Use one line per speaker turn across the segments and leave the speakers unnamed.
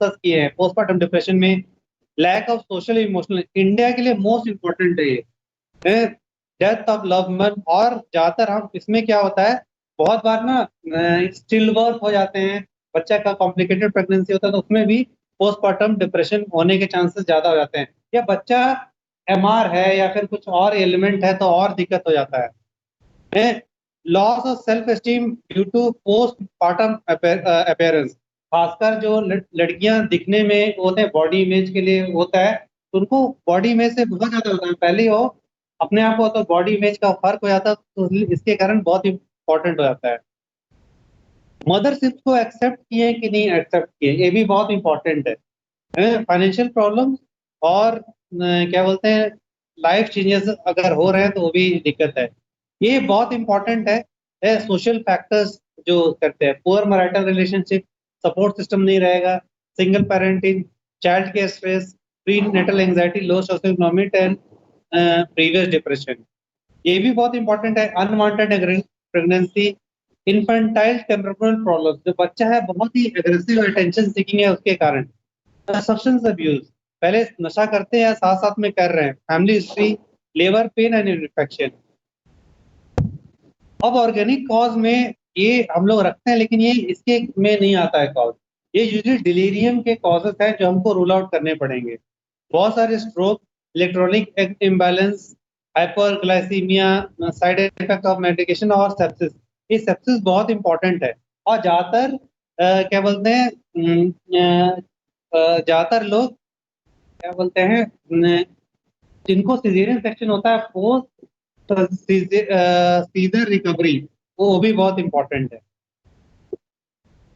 Discuss किए हैं postmortem depression में। Lack of social emotional India के लिए मोस्ट इम्पोर्टेंट है ये, डेथ ऑफ लव वन। और ज्यादातर हम इसमें क्या होता है, बहुत बार ना स्टिल बर्थ हो जाते हैं, बच्चा का कॉम्प्लिकेटेड प्रेगनेंसी होता है, तो उसमें भी पोस्टमार्टम डिप्रेशन होने के चांसेस ज्यादा हो जाते हैं। या बच्चा एमआर है या फिर कुछ और एलिमेंट है तो और दिक्कत हो जाता है। Loss of self esteem due to postmortem appearance, खासकर जो लड़कियां दिखने में होते हैं बॉडी इमेज के लिए होता है, तो उनको बॉडी इमेज से बहुत ज्यादा होता है, पहले ही हो अपने आप को तो बॉडी इमेज का फर्क हो जाता है, तो इसके कारण बहुत इंपॉर्टेंट हो जाता है। मदरशिप को एक्सेप्ट किए कि नहीं एक्सेप्ट किए, ये भी बहुत इंपॉर्टेंट है। फाइनेंशियल प्रॉब्लम और क्या बोलते हैं लाइफ चेंजेस अगर हो रहे हैं तो वो भी दिक्कत है। ये बहुत इंपॉर्टेंट है। सोशल फैक्टर्स जो करते हैं, poor marital relationship, support system नहीं रहेगा, single parenting, child care stress, pre natal anxiety, low social economic and previous depression, ये भी बहुत इंपॉर्टेंट है। Unwanted pregnancy, infantile temperamental problem, जो बच्चा है बहुत ही एग्रेसिव अटेंशन सीकिंग है उसके कारण। सब्सटेंस अब्यूज, पहले नशा करते हैं या साथ साथ में कर रहे हैं, family history, labour pain and infection. अब ऑर्गेनिक कॉज में ये हम लोग रखते हैं, लेकिन ये इसके में नहीं आता है कॉज। ये यूजुअली डिलीरियम के कॉजेस हैं जो हमको रूल आउट करने पड़ेंगे। बहुत सारे stroke, electronic imbalance, hyperglycaemia, side effect of medication और सेप्सिस। ये सेप्सिस बहुत इंपॉर्टेंट है। और ज्यादातर क्या बोलते हैं ज्यादातर लोग क्या बोलते हैं जिनको सिजेरियन सेक्शन होता है पोस्ट सीजर रिकवरी, वो भी बहुत इंपॉर्टेंट है।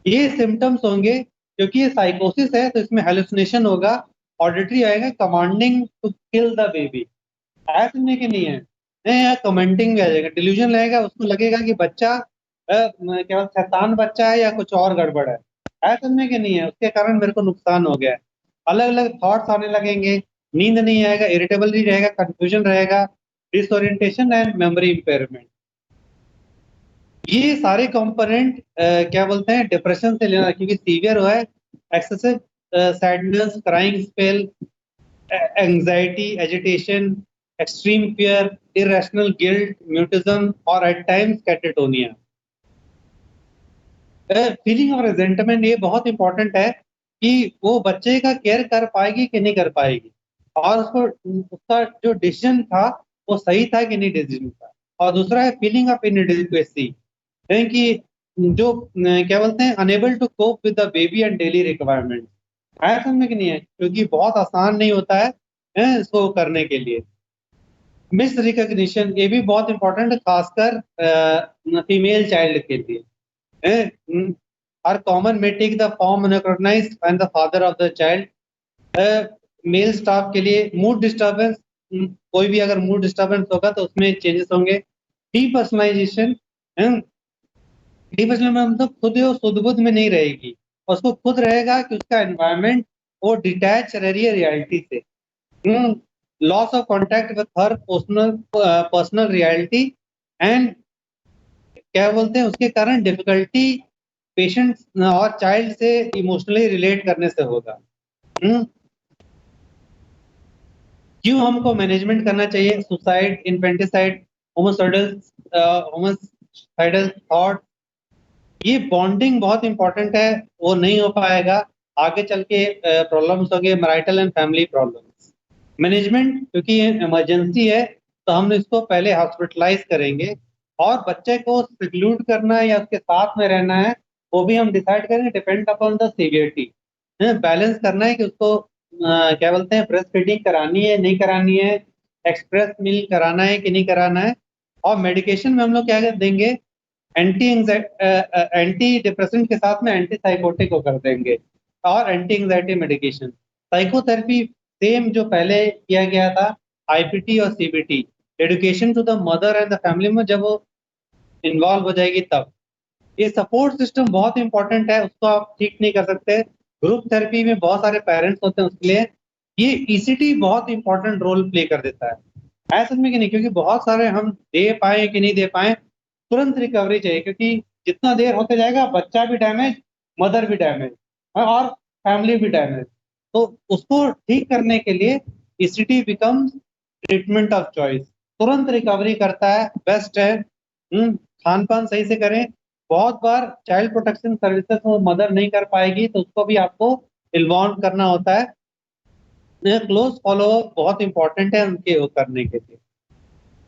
ये सिम्टम्स होंगे क्योंकि ये साइकोसिस है, तो इसमें हेलुसिनेशन होगा, ऑडिटरी आएगा, commanding to kill the baby, ऐसा सुनने के नहीं है, नहीं यार कमेंटिंग आ जाएगा, डिल्यूजन लगेगा, उसको लगेगा कि बच्चा क्या शैतान बच्चा है या कुछ और गड़बड़ है, ऐसा सुनने के नहीं है, उसके कारण मेरे को नुकसान हो गया है। अलग अलग थॉट्स आने लगेंगे, नींद नहीं आएगा, इरिटेबल नहीं रहेगा, कंफ्यूजन रहेगा, डिसओरिएंटेशन एंड मेमोरी इम्पेयरमेंट। ये सारे कंपोनेंट क्या बोलते हैं डिप्रेशन से लेना, क्योंकि सीवियर हुआ है, excessive sadness, crying spell, anxiety, agitation, extreme fear, irrational guilt, mutism और at times catatonia. Feeling of रेजेंटमेंट, ये बहुत इंपॉर्टेंट है कि वो बच्चे का केयर कर पाएगी कि नहीं कर पाएगी, और उसको उसका जो डिसीजन था वो सही था कि नहीं डिसीजन था। और दूसरा है फीलिंग ऑफ इनएडिक्वेसी, कि जो क्या बोलते हैं unable to cope with the baby and daily requirement, है समझ में कि नहीं है, क्योंकि बहुत आसान नहीं होता है इसको करने के लिए। मिस रिकग्निशन, ये भी बहुत इंपॉर्टेंट है, खासकर फीमेल चाइल्ड के लिए। Are common may take the form unrecognized and the father of the child। Mail staff के लिए मूड डिस्टर्बेंस, कोई भी अगर मूड डिस्टर्बेंस होगा तो उसमें चेंजेस होंगे। डीपर्सनलाइजेशन, डीपर्सनल मतलब खुद वो सुध बुध में नहीं रहेगी, उसको खुद रहेगा कि उसका एनवायरनमेंट वो डिटैच रह रही है रियलिटी से। Loss of contact with her personal reality and क्या बोलते हैं उसके कारण डिफिकल्टी पेशेंट और चाइल्ड से इमोशनली रिलेट करने से होगा। क्यों हमको मैनेजमेंट करना चाहिए सुसाइड, इन्फेंटिसाइड, होमोसाइडल थॉट, ये बॉन्डिंग बहुत इंपॉर्टेंट है, वो नहीं हो पाएगा आगे चल के, प्रॉब्लम्स होंगे marital and family problems. Management, क्योंकि ये इमरजेंसी है तो हम इसको पहले हॉस्पिटलाइज करेंगे, और बच्चे को सिक्लूड करना है या उसके साथ में रहना है वो भी हम डिसाइड करेंगे, depend upon the severity. Balance करना है कि उसको क्या बोलते हैं ब्रेस्ट फीडिंग करानी है नहीं करानी है, एक्सप्रेस मिल कराना है कि नहीं कराना है। और मेडिकेशन में हम लोग क्या देंगे, एंटी डिप्रेसेंट के साथ में एंटी साइकोटिक को कर देंगे, और anti anxiety medication. Psychotherapy same जो पहले किया गया था, आईपीटी और CBT, education to the mother and the family में जब वो इन्वॉल्व हो जाएगी तब। ये सपोर्ट सिस्टम बहुत इंपॉर्टेंट है, उसको आप ठीक नहीं कर सकते। ग्रुप थेरेपी में बहुत सारे पेरेंट्स होते हैं, उसके लिए ये ईसीटी बहुत इंपॉर्टेंट रोल प्ले कर देता है, ऐसा में कि नहीं, क्योंकि बहुत सारे हम दे पाए कि नहीं दे पाए, तुरंत रिकवरी चाहिए, क्योंकि जितना देर होते जाएगा बच्चा भी डैमेज, मदर भी डैमेज, और फैमिली भी डैमेज। तो उसको ठीक करने के लिए ECT becomes treatment of choice, तुरंत रिकवरी करता है, बेस्ट है। खान पान सही से करें। बहुत बार चाइल्ड प्रोटेक्शन सर्विसेज वो मदर नहीं कर पाएगी तो उसको भी आपको इन्वॉल्व करना होता है। क्लोज फॉलो बहुत इंपॉर्टेंट है उनके वो करने के लिए।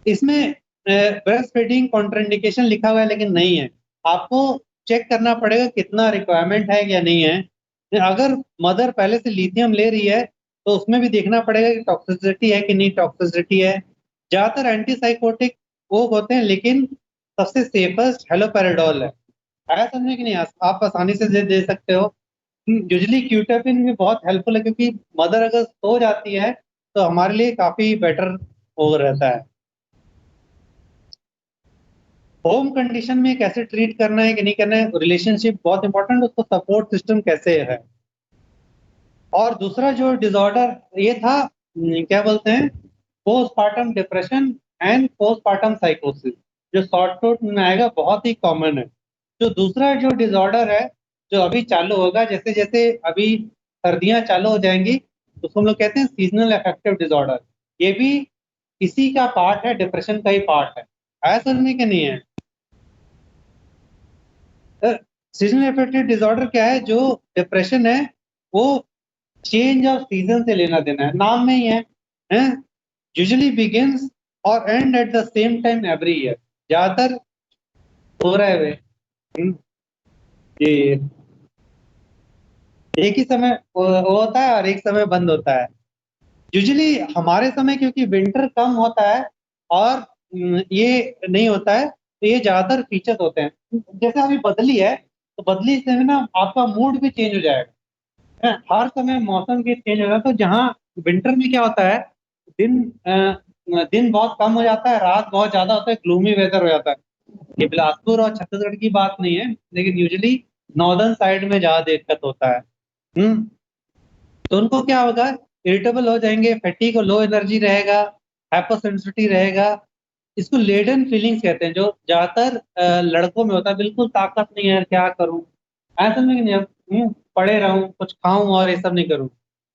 इसमें ब्रेस्ट फीडिंग कॉन्ट्राइंडिकेशन लिखा हुआ है लेकिन नहीं है, आपको चेक करना पड़ेगा कितना रिक्वायरमेंट है या नहीं है। अगर मदर पहले से लिथियम ले रही है तो उसमें भी देखना पड़ेगा कि टॉक्सिसिटी है कि नहीं टॉक्सिसिटी है। ज्यादातर एंटीसाइकोटिक वो होते हैं लेकिन सबसे सेफेस्ट हेलोपेरिडोल है। आया समझे कि नहीं, आप आसानी से दे सकते हो। यूजली क्यूटापिन भी बहुत हेल्पफुल है क्योंकि मदर अगर सो जाती है तो हमारे लिए काफी बेटर हो रहता है। होम कंडीशन में कैसे ट्रीट करना है कि नहीं करना है, रिलेशनशिप बहुत इंपॉर्टेंट, उसको सपोर्ट सिस्टम कैसे है। और दूसरा जो डिसऑर्डर ये था क्या बोलते हैं, पोस्टपार्टम डिप्रेशन एंड पोस्टपार्टम साइकोसिस, जो शॉर्ट नोट में आएगा, बहुत ही कॉमन है। जो दूसरा जो डिसऑर्डर है जो अभी चालू होगा, जैसे जैसे अभी सर्दियां चालू हो जाएंगी तो हम लोग कहते हैं सीजनल अफेक्टिव डिसऑर्डर। ये भी इसी का पार्ट है, डिप्रेशन का ही पार्ट है। आया समझने के नहीं है। सीजनल अफेक्टिव डिसऑर्डर क्या है, जो डिप्रेशन है वो चेंज ऑफ सीजन से लेना देना है, नाम में ही है, यूजुअली बिगिंस और and at the same time every year. ज्यादातर हो रहा है वे ये एक ही समय वो होता है और एक समय बंद होता है। यूजुअली हमारे समय क्योंकि विंटर कम होता है और ये नहीं होता है तो ये ज्यादातर फीचर्स होते हैं। जैसे अभी बदली है तो बदली से ना आपका मूड भी चेंज हो जाएगा, हर समय मौसम के चेंज हो रहा है। तो जहाँ विंटर में क्या होता है, दिन दिन बहुत कम हो जाता है, रात बहुत ज्यादा होता है, ग्लूमी वेदर हो जाता है। ये बिलासपुर और छत्तीसगढ़ की बात नहीं है लेकिन यूजुअली नॉर्दर्न साइड में ज्यादा दिक्कत होता है। हम्म तो उनको क्या होगा, इरिटेबल हो जाएंगे, फैटीग और लो एनर्जी रहेगा, हाइपरसेंसिटिविटी रहेगा। इसको लेडन फीलिंग्स कहते हैं, जो ज्यादातर लड़कों में होता है, बिल्कुल ताकत नहीं है, क्या करूं, ऐसा नहीं कि नहीं पड़े रहूं, कुछ खाऊं और ये सब नहीं करूं।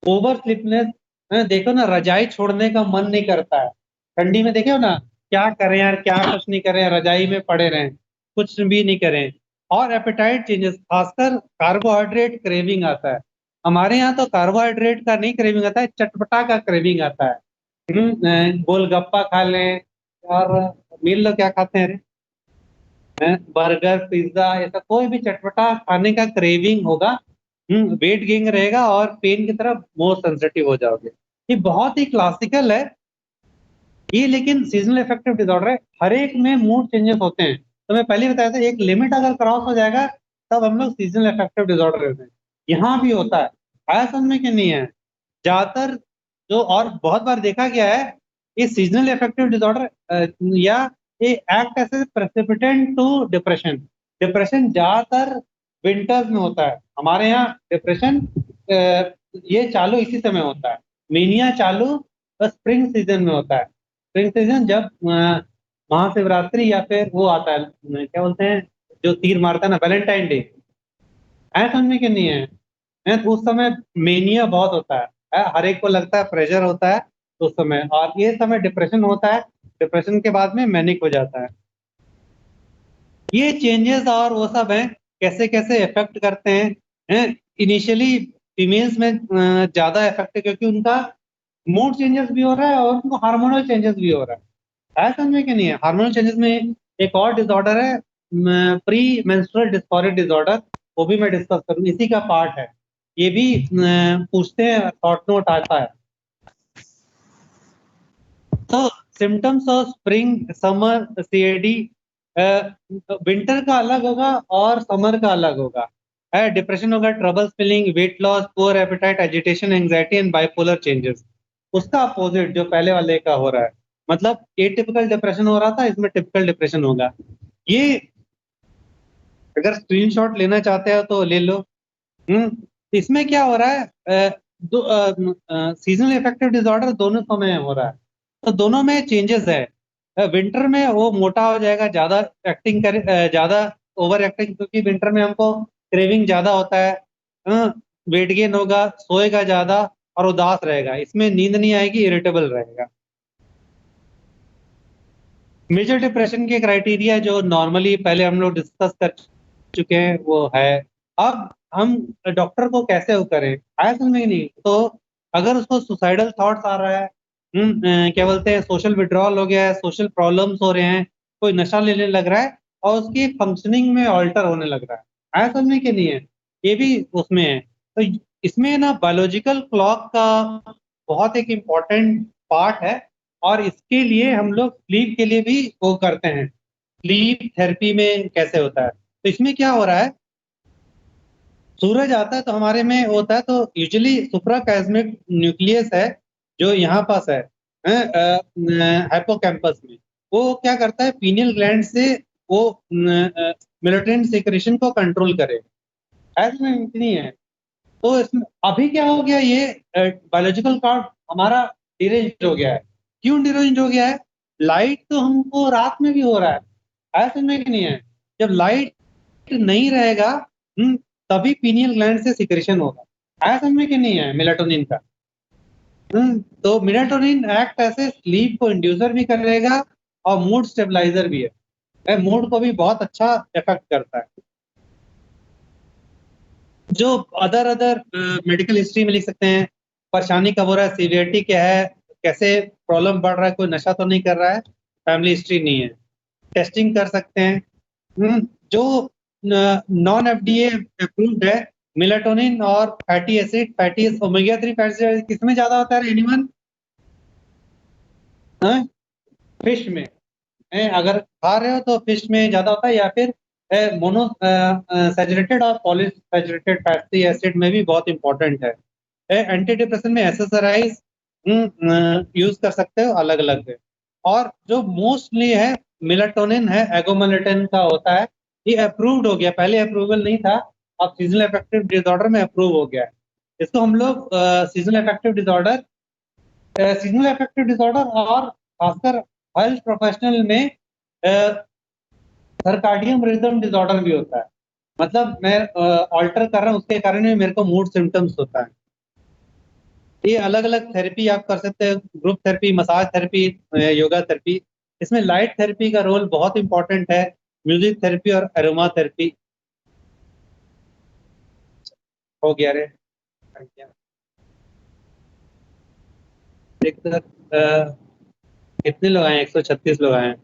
ओवर स्लीपनेस, देखो ना, रजाई छोड़ने का मन नहीं करता है ठंडी में, देखो ना क्या करें यार, क्या कुछ नहीं करें, रजाई में पड़े रहें, कुछ भी नहीं करें। और एपेटाइट चेंजेस, खासकर कार्बोहाइड्रेट क्रेविंग आता है। हमारे यहाँ तो कार्बोहाइड्रेट का नहीं क्रेविंग आता है, चटपटा का क्रेविंग आता है। गोलगप्पा खा लें और मील लो क्या खाते हैं, बर्गर पिज्जा, ऐसा कोई भी चटपटा खाने का क्रेविंग होगा, वेट गेन रहेगा और पेन की तरफ मोर सेंसिटिव हो जाओगे। ये बहुत ही क्लासिकल है ये, लेकिन सीजनल इफेक्टिव डिसऑर्डर है। हर एक में मूड चेंजेस होते हैं, तो मैं पहले बताया था एक लिमिट अगर क्रॉस हो जाएगा तब हम लोग सीजनल इफेक्टिव डिसऑर्डर रहते हैं। यहाँ भी होता है, आया समझ में कि नहीं है। ज्यादातर जो और बहुत बार देखा गया है, ये सीजनल इफेक्टिव डिसऑर्डर या ये act as a precipitant to depression. Depression ज्यादातर विंटर्स में होता है हमारे यहाँ। डिप्रेशन ये चालू इसी समय होता है, मीनिया चालू स्प्रिंग सीजन में होता है। स्प्रिंग सीजन जब महाशिवरात्रि या फिर वो आता है, क्या बोलते हैं, जो तीर मारता है ना, वैलेंटाइन डे, ऐसा समझने के नहीं है। उस समय मेनिया बहुत होता है, हर एक को लगता है, प्रेशर होता है उस समय, और ये समय डिप्रेशन होता है। डिप्रेशन के बाद में मैनिक हो जाता है। ये चेंजेस और वो सब हैं, कैसे कैसे इफेक्ट करते हैं। इनिशियली फीमेल्स में ज्यादा इफेक्ट है क्योंकि उनका मूड चेंजेस भी हो रहा है और उनको हार्मोनल चेंजेस भी हो रहा है, समझ में कि नहीं है। हार्मोनल चेंजेस में एक और डिसऑर्डर है, प्री मेंस्ट्रुअल डिस्फोरिक डिसऑर्डर, वो भी मैं डिस्कस करूँ, इसी का पार्ट है। ये भी पूछते हैं, शॉर्ट नोट आता है। तो symptoms of spring summer CAD, winter का अलग होगा और समर का अलग होगा। है डिप्रेशन होगा, trouble feeling, weight loss, poor appetite, agitation, anxiety and bipolar changes. उसका अपोजिट जो पहले वाले का हो रहा है, मतलब एटिपिकल डिप्रेशन हो रहा था, इसमें टिपिकल डिप्रेशन होगा। ये अगर स्क्रीनशॉट लेना चाहते हो तो ले लो। इसमें क्या हो रहा है, सीजनल इफेक्टिव डिसऑर्डर दोनों समय हो रहा है, तो दोनों में चेंजेस है। विंटर में वो मोटा हो जाएगा, ज्यादा एक्टिंग करे, ज्यादा ओवर एक्टिंग, क्योंकि विंटर में हमको क्रेविंग ज्यादा होता है। वेट गेन होगा, सोएगा ज़्यादा और उदास रहेगा। इसमें नींद नहीं आएगी, इरिटेबल रहेगा। मेजर डिप्रेशन के क्राइटेरिया जो नॉर्मली पहले हम लोग डिस्कस कर चुके हैं वो है। अब हम डॉक्टर को कैसे वो करें, आया समझ में नहीं। तो अगर उसको सुसाइडल थॉट्स आ रहा है, क्या बोलते हैं, सोशल विड्रॉल हो गया है, सोशल प्रॉब्लम्स हो रहे हैं, कोई नशा लेने लग रहा है और उसकी फंक्शनिंग में ऑल्टर होने लग रहा है, आया समझ में कि नहीं है, ये भी उसमें है। तो इसमें ना बायोलॉजिकल क्लॉक का बहुत एक इम्पॉर्टेंट पार्ट है। और इसके लिए हम लोग स्लीप के लिए भी वो करते हैं। स्लीप थेरेपी में कैसे होता है, तो इसमें क्या हो रहा है, सूरज आता है तो हमारे में होता है, तो यूजुअली सुप्राकैस्मिक न्यूक्लियस है जो यहाँ पास है हाइपोकैम्पस में। वो क्या करता है, पीनियल ग्लैंड से वो मेलेटोनिन सिक्रेशन को कंट्रोल करे, ऐसा नहीं है। तो इसमें अभी क्या हो गया, ये बायोलॉजिकल क्लॉक हमारा डिरेंज हो गया है। क्यों डिरेंज हो गया है, लाइट तो हमको रात में भी हो रहा है, ऐसा में कि नहीं है। जब लाइट नहीं रहेगा, हम्म, तभी पीनियल ग्लैंड से सिक्रेशन होगा, ऐसा में कि नहीं है, मेलाटोनिन का। तो मेलाटोनिन एक्ट ऐसे स्लीप को इंड्यूसर भी करेगा और मूड स्टेबलाइजर भी है, मूड को भी बहुत अच्छा इफेक्ट करता है। जो अदर अदर मेडिकल हिस्ट्री में लिख सकते हैं, परेशानी कब हो रहा है, सीवियरिटी क्या है, कैसे प्रॉब्लम बढ़ रहा है, कोई नशा तो नहीं कर रहा है, फैमिली हिस्ट्री नहीं है, टेस्टिंग कर सकते हैं। जो नॉन एफडीए अप्रूव्ड है, मेलाटोनिन और फैटी ओमेगा 3 फैटी एसिड किसमें ज्यादा होता है एनिमल, फिश में। अगर खा रहे हो तो फिश में ज्यादा होता है, या फिर मोनो सैचुरेटेड और पॉलीसैचुरेटेड फैटी एसिड में भी बहुत इंपॉर्टेंट है। एंटी डिप्रेशन में एसएसआरआईज यूज कर सकते हो अलग अलग है। और जो मोस्टली है मेलाटोनिन है, एगोमेलेटिन का होता है, ये अप्रूव्ड हो गया, पहले अप्रूवल नहीं था, अब सीजनल अफेक्टिव डिसऑर्डर में अप्रूव हो गया है। इसको हम लोग सीजनल अफेक्टिव डिसऑर्डर और खासकर हेल्थ प्रोफेशनल में सर्काडियन रिदम डिसऑर्डर भी होता है। मतलब मैं ऑल्टर कर रहा हूँ, उसके कारण भी मेरे को मूड सिम्टम्स होता है। ये अलग अलग थेरेपी आप कर सकते हैं, group therapy, massage therapy, yoga therapy. इसमें लाइट थेरेपी का रोल बहुत इंपॉर्टेंट है, म्यूजिक थेरेपी और एरोमा थेरेपी। हो गया रे। एक तो, कितने लोग आए, 136 लोग आए हैं।